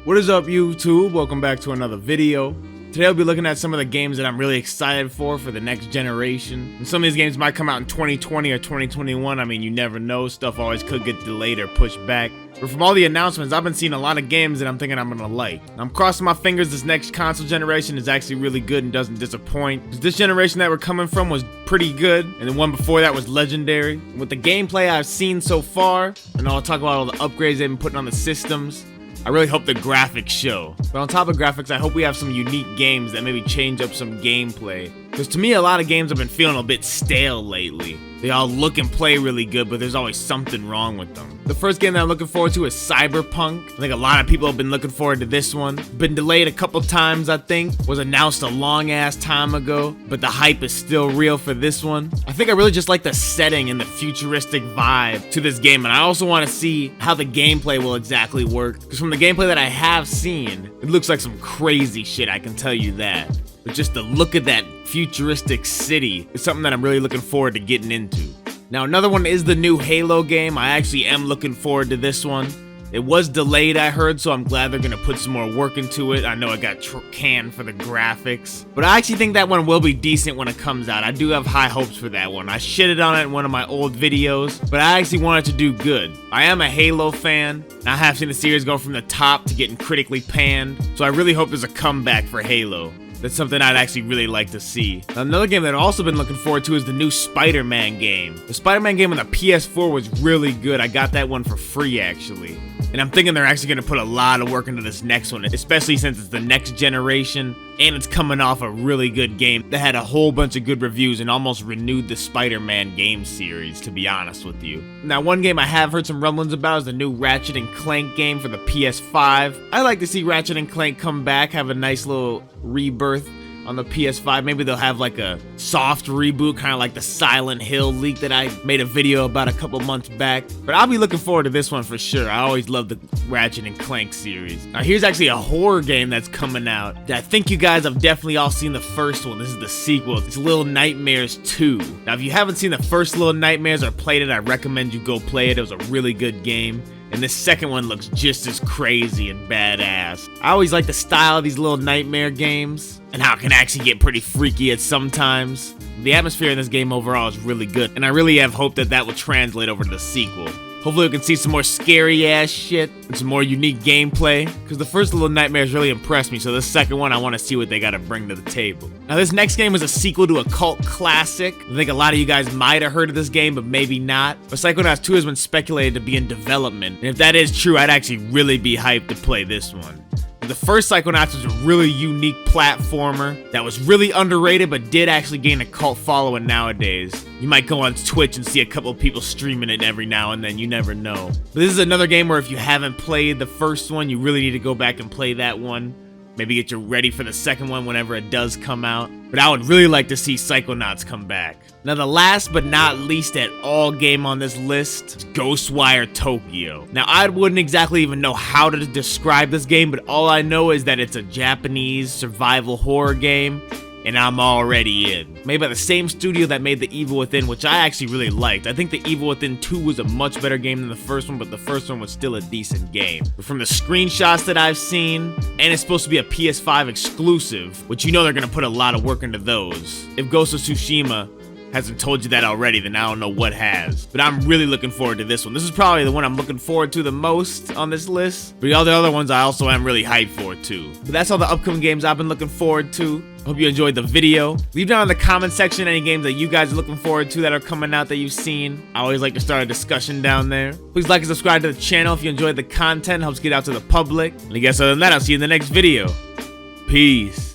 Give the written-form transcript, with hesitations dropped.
What is up, YouTube? Welcome back to another video. Today I'll be looking at some of the games that I'm really excited for the next generation. And some of these games might come out in 2020 or 2021. I mean, you never know. Stuff always could get delayed or pushed back. But from all the announcements, I've been seeing a lot of games that I'm thinking I'm gonna like. I'm crossing my fingers this next console generation is actually really good and doesn't disappoint. 'Cause this generation that we're coming from was pretty good, and the one before that was legendary. And with the gameplay I've seen so far, and I'll talk about all the upgrades they've been putting on the systems, I really hope the graphics show. But on top of graphics, I hope we have some unique games that maybe change up some gameplay. Because to me, a lot of games have been feeling a bit stale lately. They all look and play really good, but there's always something wrong with them. The first game that I'm looking forward to is Cyberpunk. I think a lot of people have been looking forward to this one. Been delayed a couple times, I think. Was announced a long ass time ago, but the hype is still real for this one. I think I really just like the setting and the futuristic vibe to this game, and I also want to see how the gameplay will exactly work. Because from the gameplay that I have seen, it looks like some crazy shit, I can tell you that. But just the look of that futuristic city is something that I'm really looking forward to getting into. Now, another one is the new Halo game. I actually am looking forward to this one. It was delayed, I heard, so I'm glad they're gonna put some more work into it. I know it got canned for the graphics, but I actually think that one will be decent when it comes out. I do have high hopes for that one. I shitted on it in one of my old videos, but I actually want it to do good. I am a Halo fan, and I have seen the series go from the top to getting critically panned, so I really hope there's a comeback for Halo. That's something I'd actually really like to see. Now, another game that I've also been looking forward to is the new SpiderMan game. The SpiderMan game on the PS4 was really good. I got that one for free, actually. And I'm thinking they're actually going to put a lot of work into this next one, especially since it's the next generation, and it's coming off a really good game that had a whole bunch of good reviews and almost renewed the Spider-Man game series, to be honest with you. Now, one game I have heard some rumblings about is the new Ratchet Clank game for the PS5. I like to see Ratchet Clank come back, have a nice little rebirth on the PS5. Maybe they'll have like a soft reboot, kind of like the Silent Hill leak that I made a video about a couple months back. But I'll be looking forward to this one for sure. I always love the Ratchet Clank series. Now, here's actually a horror game that's coming out that I think you guys have definitely all seen the first one. This is the sequel. It's Little Nightmares 2. Now, if you haven't seen the first Little Nightmares or played it, I recommend you go play it. It was a really good game. And this second one looks just as crazy and badass. I always like the style of these Little Nightmare games and how it can actually get pretty freaky at sometimes. The atmosphere in this game overall is really good, and I really have hope that that will translate over to the sequel. Hopefully we can see some more scary ass shit and some more unique gameplay, because the first Little Nightmares really impressed me, so this second one I want to see what they got to bring to the table. Now, this next game is a sequel to a cult classic. I think a lot of you guys might have heard of this game, but maybe not. But Psychonauts 2 has been speculated to be in development, and if that is true, I'd actually really be hyped to play this one. The first Psychonauts was a really unique platformer that was really underrated but did actually gain a cult following nowadays. You might go on Twitch and see a couple of people streaming it every now and then, you never know. But this is another game where if you haven't played the first one, you really need to go back and play that one. Maybe get you ready for the second one whenever it does come out. But I would really like to see Psychonauts come back. Now, the last but not least at all game on this list is Ghostwire Tokyo. Now, I wouldn't exactly even know how to describe this game, but all I know is that it's a Japanese survival horror game, and I'm already in. Made by the same studio that made The Evil Within, which I actually really liked. I think The Evil Within 2 was a much better game than the first one, but the first one was still a decent game. But from the screenshots that I've seen, and it's supposed to be a PS5 exclusive, which you know they're gonna put a lot of work into those. If Ghost of Tsushima hasn't told you that already, then I don't know what has. But I'm really looking forward to this one. This is probably the one I'm looking forward to the most on this list. But all the other ones I also am really hyped for too. But that's all the upcoming games I've been looking forward to. Hope you enjoyed the video. Leave down in the comment section any games that you guys are looking forward to that are coming out that you've seen. I always like to start a discussion down there. Please like and subscribe to the channel if you enjoyed the content. Helps get out to the public. And I guess other than that, I'll see you in the next video. Peace.